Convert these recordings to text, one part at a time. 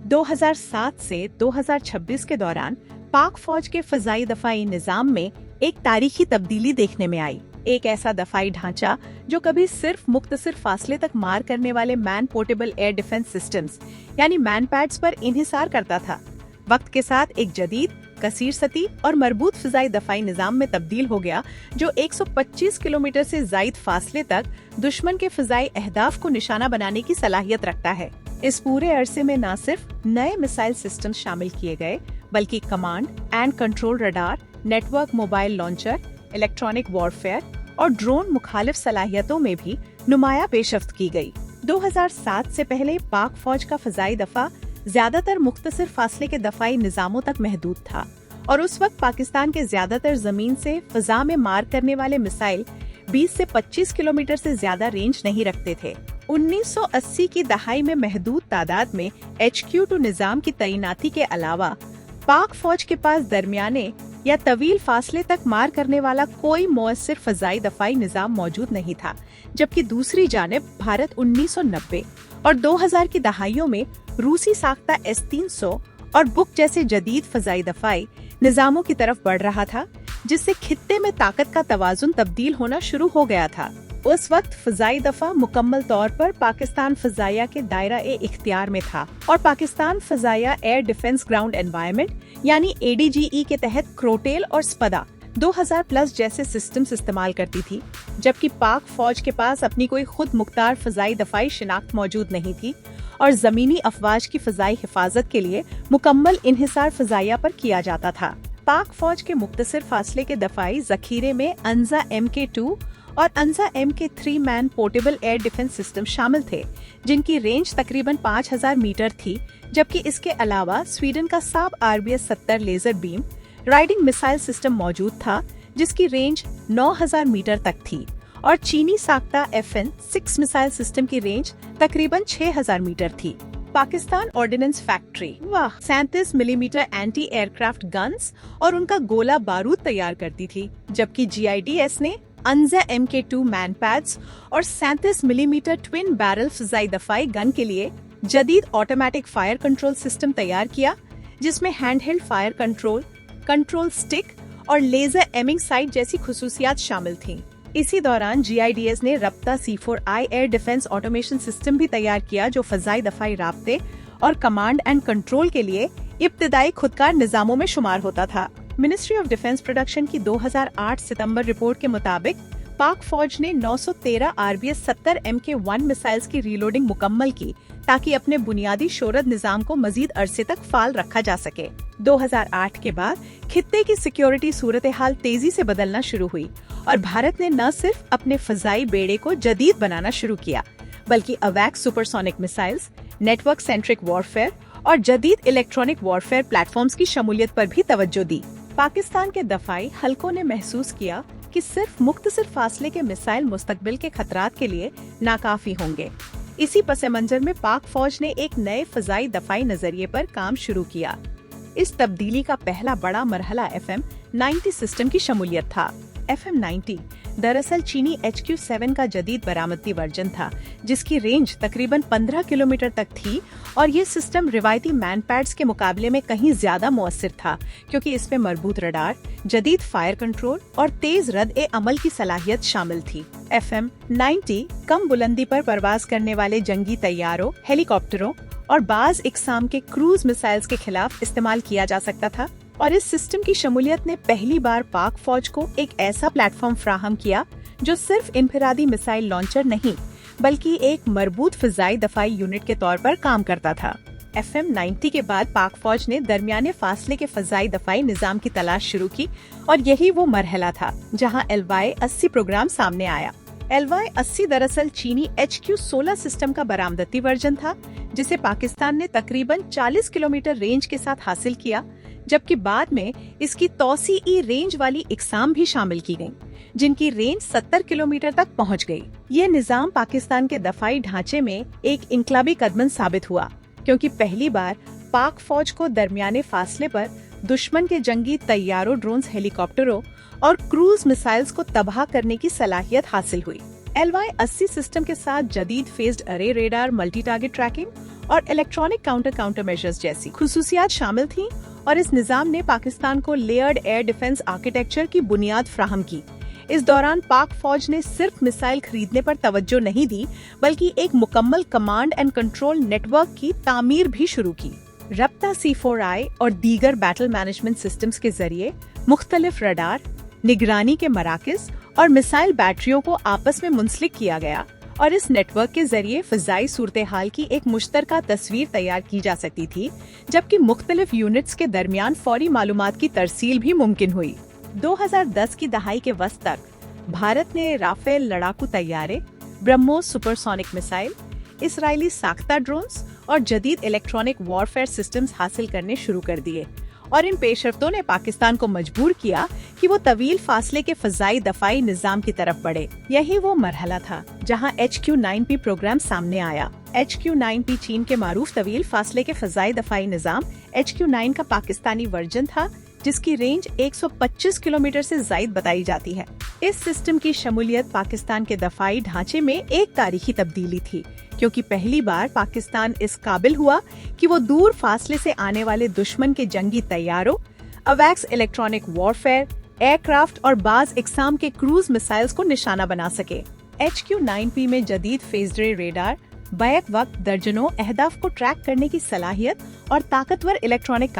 2007 से 2026 के दौरान पाक फौज के फजाई दफाई निजाम में एक तारीखी तब्दीली देखने में आई। एक ऐसा दफाई ढांचा जो कभी सिर्फ मुख्तसर फासले तक मार करने वाले man portable air defence systems यानी मैन पैड्स पर इन्हिसार करता था, वक्त के साथ एक जदीद, कसीर सती और मरबूत फिजाई दफाई निजाम में तब्दील हो गया, जो 125 किलोमीटर से जायद फासले तक दुश्मन के फिजाई अहदाफ को निशाना बनाने की सलाहियत रखता है। इस पूरे अरसे में न सिर्फ नए मिसाइल सिस्टम शामिल किए गए, बल्कि command and control radar, network mobile launcher, electronic warfare और ड्रोन मुखालिफ सलाहियतों में भी नुमाया पेशरफ्त की गई। 2007 से पहले पाक फौज का फजाई दफा ज्यादातर मुख्तसर फासले के दफाई निजामों तक महदूद था और उस वक्त पाकिस्तान के ज्यादातर जमीन से फजा में मार करने वाले मिसाइल 20 से 25 किलोमीटर से ज्यादा रेंज नहीं रखते थे। 1980 की दहाई में महदूद तादाद में HQ-2 निजाम की तैनाती के अलावा पाक फौज के पास दरमियाने या तवील फासले तक मार करने वाला कोई मुअस्सिर फजाई दफाई निजाम मौजूद नहीं था, जबकि दूसरी जानिब भारत 1990 और 2000 की दहाइयों में रूसी साख्ता S-300 और बुक जैसे जदीद फजाई दफाई निजामों की तरफ बढ़ रहा था, जिससे खित्ते में ताकत का तवाजुन तब्दील होना शुरू हो गया था। उस वक्त फजाई दफा मुकम्मल तौर पर पाकिस्तान फजाइया के दायरा-ए-इख्तियार में था और पाकिस्तान फजाइया एयर डिफेंस ग्राउंड एनवायरनमेंट यानी ADGE के तहत क्रोटेल और स्पदा 2000 प्लस जैसे सिस्टम्स इस्तेमाल करती थी, जबकि पाक फौज के पास अपनी कोई खुद मुख्तार फजाई दफाई शिनाख्त मौजूद नहीं थी और जमीनी अफवाज की फजाई हिफाजत के लिए मुकम्मल इन्हिसार फजाइया पर किया जाता था। पाक फौज के मुख्तसर फासले के दफाई जखीरे में अंजा MK2 और अंजा MK3 man portable air defence system शामिल थे, जिनकी रेंज तकरीबन 5000 मीटर थी, जबकि इसके अलावा स्वीडन का Saab RBS 70 laser beam riding missile system मौजूद था, जिसकी रेंज 9000 मीटर तक थी और चीनी साख्ता FN 6 मिसाइल सिस्टम की रेंज तकरीबन 6000 मीटर थी। Pakistan ordnance factory 37 millimetre anti aircraft guns और उनका गोला बारूद तैयार करती थी, जबकि GIDS ने अंजा MK2 मैन पैड्स और 37 मिलीमीटर ट्विन बैरल फजाई दफाई गन के लिए जदीद ऑटोमेटिक फायर कंट्रोल सिस्टम तैयार किया, जिसमें हैंडहेल्ड फायर कंट्रोल स्टिक और लेजर एमिंग साइट जैसी खुसूसियात शामिल थीं। इसी दौरान GIDS ने रब्ता C4I air defence automation system भी तैयार किया, जो फजाई दफाई राब्ते और कमांड एंड कंट्रोल के लिए इब्तिदाई खुदकार निजामों में शुमार होता था। मिनिस्ट्री ऑफ डिफेंस प्रोडक्शन की 2008 सितंबर रिपोर्ट के मुताबिक पाक फौज ने 913 RBS 70 MK1 मिसाइल्स की रीलोडिंग मुकम्मल की, ताकि अपने बुनियादी शोरद निजाम को मजीद अरसे तक फाल रखा जा सके। 2008 के बाद खित्ते की सिक्योरिटी सूरत हाल तेजी से बदलना शुरू हुई और भारत ने न सिर्फ अपने फजाई बेड़े को जदीद बनाना शुरू किया, बल्कि अवैक्स supersonic missiles, network centric warfare और जदीद इलेक्ट्रॉनिक वॉरफेयर प्लेटफॉर्म्स की शमूलियत पर भी तवज्जो दी। पाकिस्तान के दफाई हलकों ने महसूस किया कि सिर्फ मुख्तसर फासले के मिसाइल मुस्तकबिल के खतरात के लिए नाकाफी होंगे। इसी पस मंजर में पाक फौज ने एक नए फजाई दफाई नजरिए पर काम शुरू किया। इस तब्दीली का पहला बड़ा मरहला FM-90 सिस्टम की शमूलियत था। FM-90 दरअसल चीनी HQ-7 का जदीद बरामदी वर्जन था, जिसकी रेंज तकरीबन 15 किलोमीटर तक थी और ये सिस्टम रिवायती मैन पैड्स के मुकाबले में कहीं ज्यादा मुअस्सिर था, क्योंकि इसमें मरबूत रडार, जदीद फायर कंट्रोल और तेज रद्द-ए-अमल की सलाहियत शामिल थी। FM-90 कम बुलंदी पर परवाज करने वाले जंगी तैयारों, हेलीकॉप्टरों और बाज इकसाम के क्रूज मिसाइल्स के खिलाफ इस्तेमाल किया जा सकता था और इस सिस्टम की शमूलियत ने पहली बार पाक फौज को एक ऐसा प्लेटफॉर्म फ्राहम किया जो सिर्फ इनफिरादी मिसाइल लॉन्चर नहीं, बल्कि एक मरबूत फिजाई दफाई यूनिट के तौर पर काम करता था। FM-90 के बाद पाक फौज ने दरमियाने फासले के फजाई दफाई निजाम की तलाश शुरू की और यही वो मरहला था जहां LY-80 प्रोग्राम सामने आया। LY-80 दरअसल चीनी HQ-16 सिस्टम का बरामदती वर्जन था, जिसे पाकिस्तान ने तकरीबन 40 किलोमीटर रेंज के साथ हासिल किया, जबकि बाद में इसकी तौसीई रेंज वाली इकसाम भी शामिल की गयी, जिनकी रेंज 70 किलोमीटर तक पहुंच गई। ये निजाम पाकिस्तान के दफाई ढांचे में एक इनकलाबी कदम साबित हुआ, क्योंकि पहली बार पाक फौज को दरमियाने फासले पर दुश्मन के जंगी तैयारों, ड्रोन्स, हेलीकॉप्टरों और क्रूज मिसाइल्स को तबाह करने की सलाहियत हासिल हुई। LY-80 सिस्टम के साथ जदीद फेज्ड अरे रेडार, मल्टी टारगेट ट्रैकिंग और इलेक्ट्रॉनिक काउंटर मेजर्स जैसी खुसूसियात शामिल थीं और इस निजाम ने पाकिस्तान को लेयर्ड एयर डिफेंस आर्किटेक्चर की बुनियाद फ्राहम की। इस दौरान पाक फौज ने सिर्फ मिसाइल खरीदने पर तवज्जो नहीं दी, बल्कि एक मुकम्मल कमांड एंड कंट्रोल नेटवर्क की तामीर भी शुरू की। रब्ता C4I और दीगर बैटल मैनेजमेंट सिस्टम्स के जरिए मुख्तलिफ रडार, निगरानी के मराकज और मिसाइल बैटरियों को आपस में मुंसलिक किया गया और इस नेटवर्क के जरिए फिजाई सूरत हाल की एक मुश्तरका तस्वीर तैयार की जा सकती थी, जबकि मुख्तलिफ यूनिट्स के दरमियान फौरी मालूमात की तरसील भी मुमकिन हुई। 2010 की दहाई के वस्त तक भारत ने राफेल लड़ाकू तैयारे, ब्रह्मोस सुपरसोनिक मिसाइल, इसराइली साख्ता ड्रोन्स और जदीद इलेक्ट्रॉनिक वॉरफेयर सिस्टम्स हासिल करने शुरू कर दिए और इन पेशरफ्तों ने पाकिस्तान को मजबूर किया कि वो तवील फासले के फजाई दफाई निजाम की तरफ बढ़े। यही वो मरहला था जहां HQ-9P प्रोग्राम सामने आया। HQ-9P चीन के मारूफ तवील फासले के फजाई दफाई निजाम HQ-9 का पाकिस्तानी वर्जन था, जिसकी रेंज 125 किलोमीटर से ज़ायद बताई जाती है। इस सिस्टम की शमूलियत पाकिस्तान के दफाई ढांचे में एक तारीखी तब्दीली थी, क्योंकि पहली बार पाकिस्तान इस काबिल हुआ कि वो दूर फासले से आने वाले दुश्मन के जंगी तैयारों, अवैक्स इलेक्ट्रॉनिक वॉरफेयर, एयरक्राफ्ट और बाज इकसाम के क्रूज मिसाइल्स को निशाना बना सके। HQ-9P में जदीद फेज्ड रे रेडार, बैक वक्त दर्जनों अहदाफ को ट्रैक करने की सलाहियत और ताकतवर इलेक्ट्रॉनिक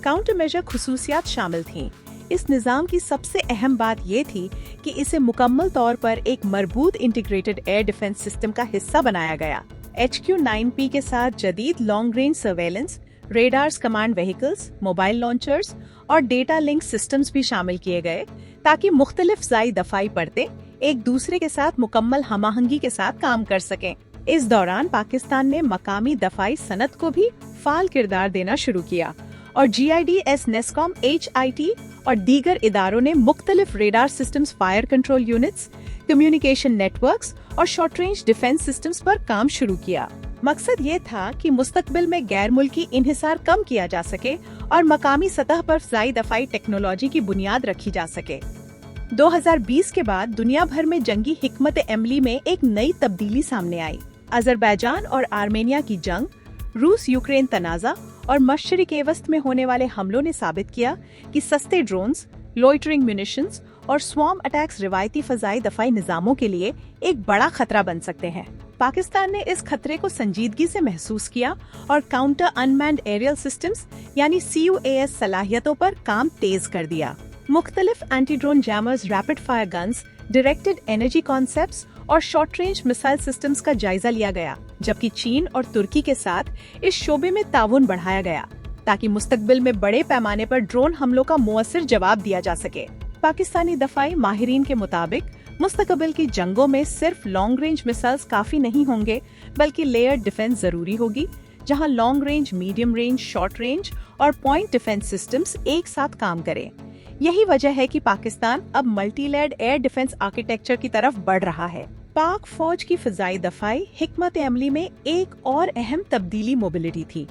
काउंटर मेजर खुसूसियात शामिल थीं। इस निजाम की सबसे अहम बात ये थी कि इसे मुकम्मल तौर पर एक मरबूत इंटीग्रेटेड एयर डिफेंस सिस्टम का हिस्सा बनाया गया। HQ-9P के साथ जदीद long range surveillance, radars, command vehicles, mobile launchers और डेटा लिंक सिस्टम्स भी शामिल किए गए, ताकि मुख्तलिफ ज़ाई दफाई परतें एक दूसरे के साथ मुकम्मल हमाहंगी के साथ काम कर सकें। इस दौरान पाकिस्तान ने मकामी दफाई सनत को भी फाल किरदार देना शुरू किया और GIDS, नेस्कॉम, HIT और दीगर इदारों ने मुख्तलिफ radar systems, fire control units, communication networks और शॉर्ट रेंज डिफेंस सिस्टम्स पर काम शुरू किया। मकसद ये था कि मुस्तकबिल में गैर मुल्की इन्हिसार कम किया जा सके और मकामी सतह पर फ़ज़ाई दफाई टेक्नोलॉजी की बुनियाद रखी जा सके। 2020 के बाद दुनिया भर में जंगी हिकमत अमली में एक नई तब्दीली सामने आई। अजरबैजान और आर्मेनिया की जंग, रूस यूक्रेन तनाज़ा और मशरिक़ वस्त में होने वाले हमलों ने साबित किया कि सस्ते ड्रोन्स, लॉइटरिंग म्यूनिशंस और स्वॉर्म अटैक्स रिवायती फजाई दफाई निजामों के लिए एक बड़ा खतरा बन सकते हैं। पाकिस्तान ने इस खतरे को संजीदगी से महसूस किया और काउंटर अनमैन्ड एरियल सिस्टम्स यानी CUAS सलाहियतों पर काम तेज कर दिया। मुख्तलिफ anti drone jammers, rapid fire guns, directed energy concepts और शॉर्ट रेंज मिसाइल सिस्टम्स का जायजा लिया गया, जबकि चीन और तुर्की के साथ इस शोबे में ताउन बढ़ाया गया ताकि मुस्तकबिल में बड़े पैमाने पर ड्रोन हमलों का मुअस्सिर जवाब दिया जा सके। पाकिस्तानी दफाई माहिरीन के मुताबिक मुस्तकबिल की जंगों में सिर्फ लॉन्ग रेंज मिसाइल्स काफी नहीं होंगे, बल्कि लेयर्ड डिफेंस जरूरी होगी, जहां long range, medium range, short range और पॉइंट डिफेंस सिस्टम्स एक साथ काम करें। यही वजह है कि पाकिस्तान अब multi layered air defence architecture की तरफ बढ़ रहा है। पाक फौज की फिजाई दफाई हिकमत अमली में एक और अहम तब्दीली मोबिलिटी थी।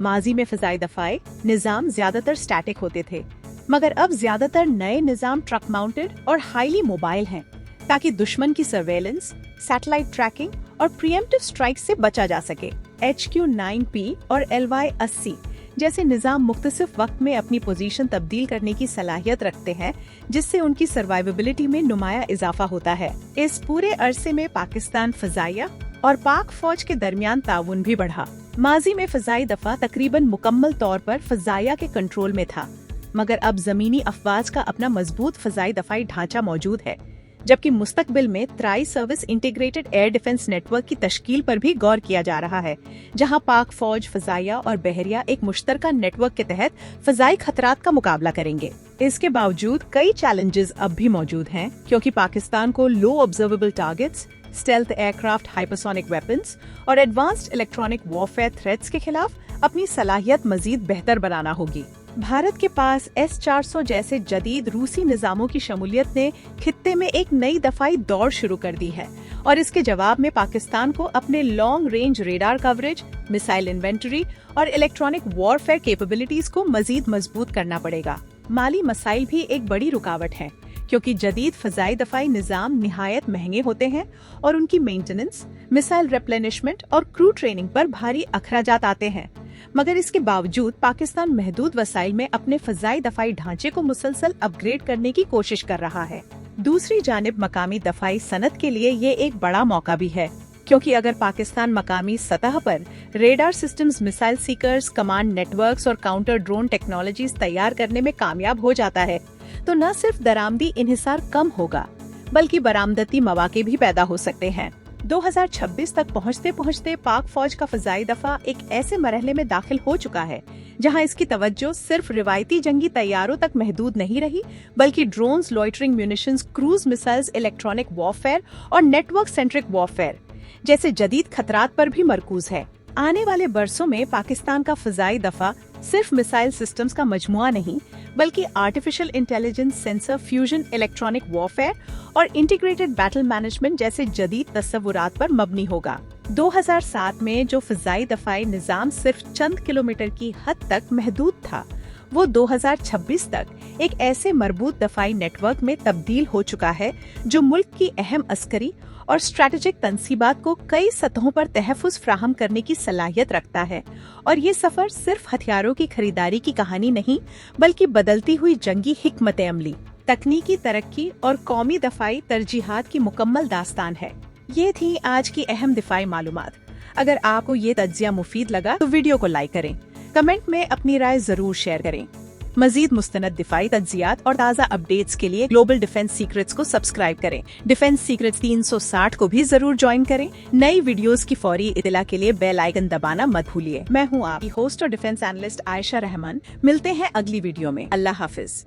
माजी में फिजाई दफाई निजाम ज्यादातर स्टैटिक होते थे, मगर अब ज्यादातर नए निजाम ट्रक माउंटेड और हाईली मोबाइल हैं, ताकि दुश्मन की सर्वेलेंस, सैटेलाइट ट्रैकिंग और प्रीएम्प्टिव स्ट्राइक से बचा जा सके। HQ-9P और LY-80 जैसे निजाम मुख्तसिफ वक्त में अपनी पोजीशन तब्दील करने की सलाहियत रखते हैं, जिससे उनकी सर्वाइवेबिलिटी में नुमाया इजाफा होता है। इस पूरे अरसे में पाकिस्तान फजाइया और पाक फौज के दरमियान ताउन भी बढ़ा। माजी में फजाई दफा तकरीबन मुकम्मल तौर पर फजाइया के कंट्रोल में था, मगर अब जमीनी अफवाज का अपना मजबूत फजाई दफाई ढांचा मौजूद है, जबकि मुस्तकबिल में tri service integrated air defence network की तश्कील पर भी गौर किया जा रहा है, जहां पाक फौज, फजाइया और बहरिया एक मुश्तरका नेटवर्क के तहत फजाई खतरात का मुकाबला करेंगे। इसके बावजूद कई चैलेंजेस अब भी मौजूद हैं, क्योंकि पाकिस्तान को low observable targets, stealth aircraft, hypersonic weapons और एडवांस्ड इलेक्ट्रॉनिक वॉरफेयर थ्रेट्स के खिलाफ अपनी सलाहियत मजीद बेहतर बनाना होगी। भारत के पास S-400 जैसे जदीद रूसी निजामों की शमूलियत ने खित्ते में एक नई दफाई दौड़ शुरू कर दी है और इसके जवाब में पाकिस्तान को अपने long range radar coverage, missile inventory और इलेक्ट्रॉनिक वॉरफेयर कैपेबिलिटीज को मजीद मजबूत करना पड़ेगा। माली मसाइल भी एक बड़ी रुकावट है, क्योंकि जदीद फ़ज़ाई दफ़ाई निज़ाम निहायत महंगे होते हैं और उनकी मेंटेनेंस, मिसाइल रिप्लेनिशमेंट और क्रू ट्रेनिंग पर भारी अखराजात आते हैं। मगर इसके बावजूद पाकिस्तान महदूद वसाइल में अपने फ़ज़ाई दफ़ाई ढांचे को मुसलसल अपग्रेड करने की कोशिश कर रहा है। दूसरी जानिब मकामी दफ़ाई सनत के लिए ये एक बड़ा मौका भी है, क्योंकि अगर पाकिस्तान मकामी सतह पर radar systems, missile seekers, command networks और काउंटर ड्रोन टेक्नोलॉजीज तैयार करने में कामयाब हो जाता है, तो न सिर्फ दरामदी इन्हिसार कम होगा, बल्कि बरामदती मौके भी पैदा हो सकते हैं। 2026 तक पहुंचते पहुंचते पाक फौज का फ़ज़ाई दफ़ा एक ऐसे मरहले में दाखिल हो चुका है जहां इसकी तवज्जो सिर्फ रिवायती जंगी तैयारों तक महदूद नहीं रही, बल्कि drones, loitering munitions, cruise missiles, electronic warfare और नेटवर्क सेंट्रिक वॉरफेयर जैसे जदीद खतरात पर भी मरकूज है। आने वाले बरसों में पाकिस्तान का फ़ज़ाई दफ़ा सिर्फ मिसाइल सिस्टम्स का मजमुआ नहीं, बल्कि artificial intelligence, sensor fusion, electronic warfare और इंटीग्रेटेड बैटल मैनेजमेंट जैसे जदीद तस्वुरात पर मबनी होगा। 2007 में जो फ़ज़ाई दफ़ाई निज़ाम सिर्फ चंद किलोमीटर की हद तक महदूद था, वो 2026 तक एक ऐसे मरबूत दफ़ाई नेटवर्क में तब्दील हो चुका है जो मुल्क की अहम अस्करी और स्ट्रैटेजिक तनसीबात को कई सतहों पर तहफ़्फ़ुज़ फ्राहम करने की सलाहियत रखता है। और ये सफ़र सिर्फ हथियारों की खरीदारी की कहानी नहीं, बल्कि बदलती हुई जंगी हिकमत अमली, तकनीकी तरक्की और कौमी दफ़ाई तरजीहात की मुकम्मल दास्तान है। ये थी आज की अहम दिफाई मालूमात। अगर आपको ये तज्ज़िया मुफीद लगा तो वीडियो को लाइक करें, कमेंट में अपनी राय जरूर शेयर करें। मजीद मुस्तनद दिफाई तज्जियात और ताज़ा अपडेट्स के लिए ग्लोबल डिफेंस सीक्रेट्स को सब्सक्राइब करें। डिफेंस सीक्रेट्स 360 को भी जरूर ज्वाइन करें। नई वीडियोस की फौरी इतला के लिए बेल आइकन दबाना मत भूलिए। मैं हूँ आपकी होस्ट और डिफेंस एनालिस्ट आयशा रहमान। मिलते हैं अगली वीडियो में। अल्लाह हाफिज।